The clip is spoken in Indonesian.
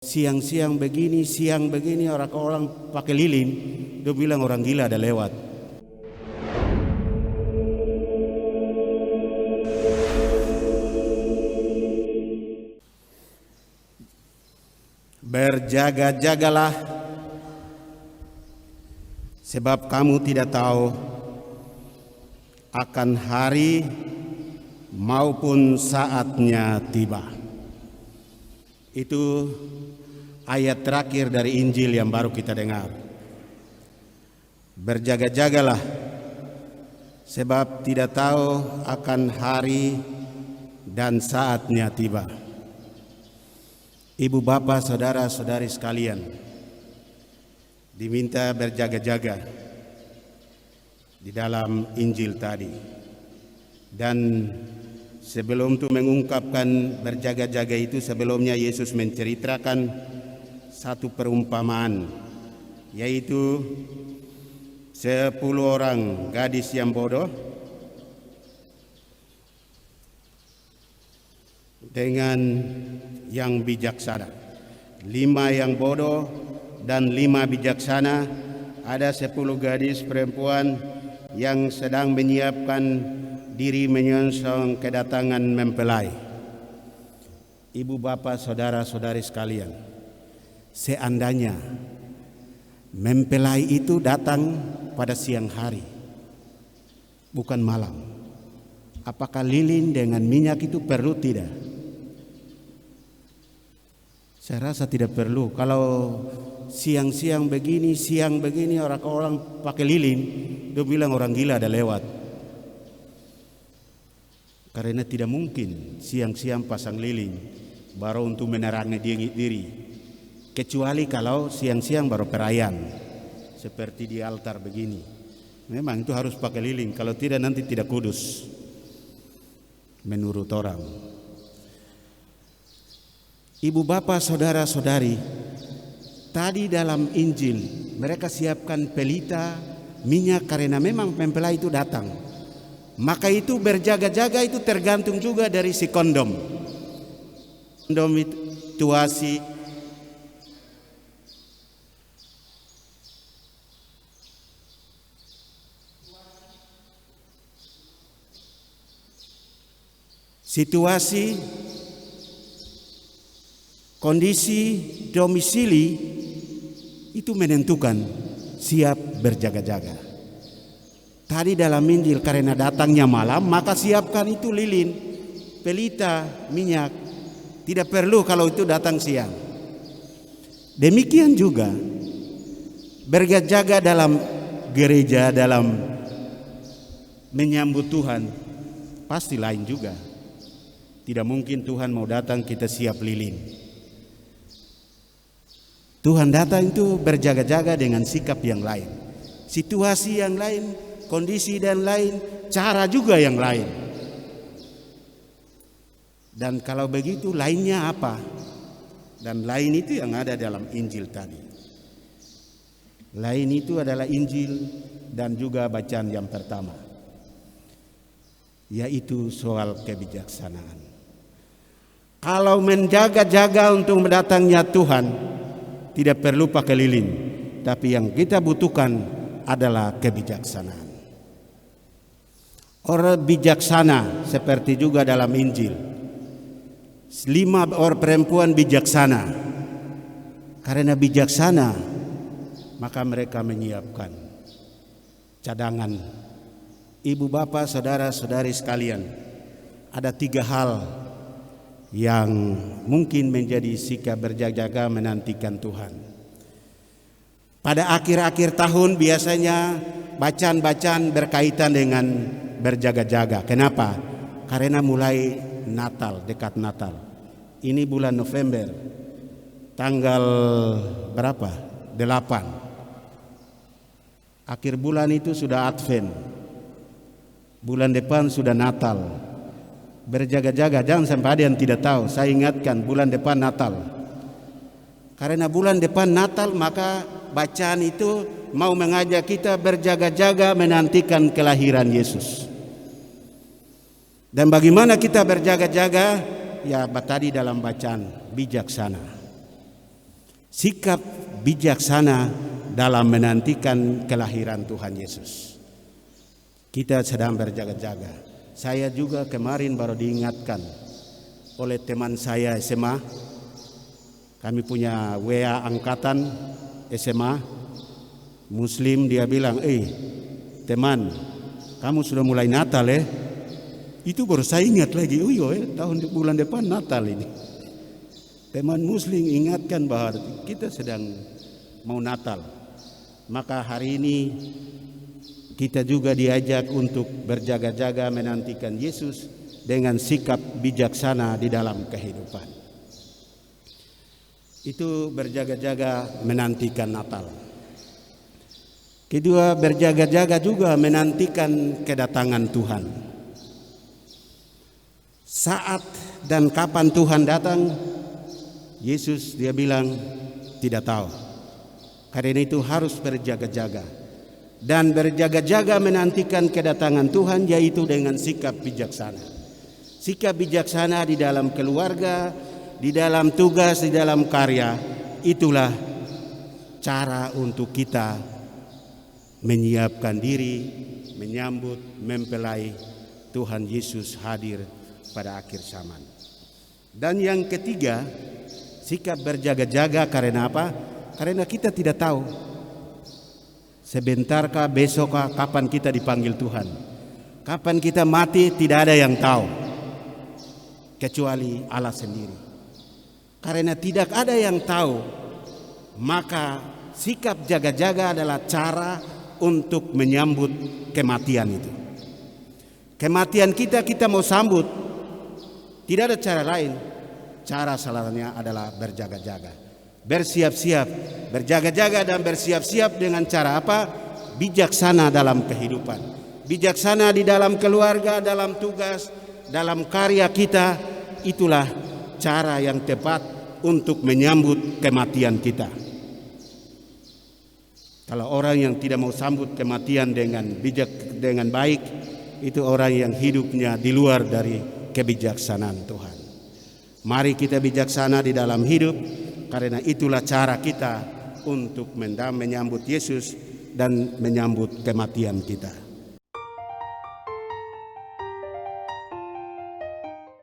Siang-siang begini orang pakai lilin, dia bilang orang gila ada lewat. Berjaga-jagalah, sebab kamu tidak tahu akan hari maupun saatnya tiba. Itu ayat terakhir dari Injil yang baru kita dengar. Berjaga-jagalah, sebab tidak tahu akan hari dan saatnya tiba. Ibu bapak saudara-saudari sekalian, diminta berjaga-jaga di dalam Injil tadi. Dan sebelum itu mengungkapkan berjaga-jaga itu, sebelumnya Yesus menceritakan satu perumpamaan, yaitu 10 orang gadis yang bodoh dengan yang bijaksana. 5 yang bodoh dan 5 bijaksana. Ada 10 gadis perempuan yang sedang menyiapkan diri menyongsong kedatangan mempelai. Ibu bapak saudara-saudari sekalian, seandainya mempelai itu datang pada siang hari, bukan malam, apakah lilin dengan minyak itu perlu tidak? Saya rasa tidak perlu. Kalau siang begini orang pakai lilin, dia bilang orang gila ada lewat. Karena tidak mungkin siang-siang pasang lilin baru untuk menerangi diri. Kecuali kalau siang-siang baru perayaan, seperti di altar begini. Memang itu harus pakai lilin, kalau tidak nanti tidak kudus menurut orang. Ibu bapak saudara-saudari, tadi dalam Injil mereka siapkan pelita minyak karena memang mempelai itu datang. Maka itu berjaga-jaga itu tergantung juga dari si kondom. Kondom itu situasi, kondisi domisili itu menentukan siap berjaga-jaga. Tadi dalam Injil karena datangnya malam, maka siapkan itu lilin, pelita, minyak. Tidak perlu kalau itu datang siang. Demikian juga berjaga dalam gereja, dalam menyambut Tuhan, pasti lain juga. Tidak mungkin Tuhan mau datang kita siap lilin. Tuhan datang itu berjaga-jaga dengan sikap yang lain, situasi yang lain, kondisi dan lain, cara juga yang lain. Dan kalau begitu lainnya apa? Dan lain itu yang ada dalam Injil tadi. Lain itu adalah Injil dan juga bacaan yang pertama, yaitu soal kebijaksanaan. Kalau menjaga-jaga untuk mendatangnya Tuhan, tidak perlu pakai lilin, tapi yang kita butuhkan adalah kebijaksanaan. Orang bijaksana seperti juga dalam Injil, 5 orang perempuan bijaksana. Karena bijaksana, maka mereka menyiapkan cadangan. Ibu bapak saudara-saudari sekalian, ada 3 hal yang mungkin menjadi sikap berjaga-jaga menantikan Tuhan. Pada akhir-akhir tahun biasanya bacaan-bacaan berkaitan dengan berjaga-jaga. Kenapa? Karena mulai Natal, dekat Natal. Ini bulan November, tanggal berapa? 8. Akhir bulan itu sudah Advent. Bulan depan sudah Natal. Berjaga-jaga, jangan sampai ada yang tidak tahu. Saya ingatkan, bulan depan Natal. Karena bulan depan Natal, maka bacaan itu mau mengajak kita berjaga-jaga menantikan kelahiran Yesus. Dan bagaimana kita berjaga-jaga? Ya tadi dalam bacaan bijaksana. sikap bijaksana dalam menantikan kelahiran Tuhan Yesus. Kita sedang berjaga-jaga. Saya juga kemarin baru diingatkan oleh teman saya SMA. Kami punya WA angkatan SMA Muslim, dia bilang, teman, kamu sudah mulai Natal ya? Itu baru saya ingat lagi, bulan depan Natal ini. Teman Muslim ingatkan bahwa kita sedang mau Natal. Maka hari ini kita juga diajak untuk berjaga-jaga menantikan Yesus dengan sikap bijaksana di dalam kehidupan. Itu berjaga-jaga menantikan Natal. Kedua, berjaga-jaga juga menantikan kedatangan Tuhan. Saat dan kapan Tuhan datang, Yesus dia bilang tidak tahu. Karena itu harus berjaga-jaga. Dan berjaga-jaga menantikan kedatangan Tuhan yaitu dengan sikap bijaksana. Sikap bijaksana di dalam keluarga, di dalam tugas, di dalam karya. Itulah cara untuk kita menyiapkan diri, menyambut, mempelai Tuhan Yesus hadir pada akhir zaman. Dan yang ketiga, sikap berjaga-jaga karena apa? Karena kita tidak tahu sebentarkah, besokkah, kapan kita dipanggil Tuhan. Kapan kita mati tidak ada yang tahu kecuali Allah sendiri. Karena tidak ada yang tahu, maka sikap jaga-jaga adalah cara untuk menyambut kematian itu. Kematian kita mau sambut, tidak ada cara lain. Cara salahnya adalah berjaga-jaga, bersiap-siap, berjaga-jaga dan bersiap-siap dengan cara apa? Bijaksana dalam kehidupan, bijaksana di dalam keluarga, dalam tugas, dalam karya kita. Itulah cara yang tepat untuk menyambut kematian kita. Kalau orang yang tidak mau sambut kematian dengan bijak, dengan baik, itu orang yang hidupnya di luar dari kebijaksanaan Tuhan. Mari kita bijaksana di dalam hidup, karena itulah cara kita untuk menyambut Yesus dan menyambut kematian kita.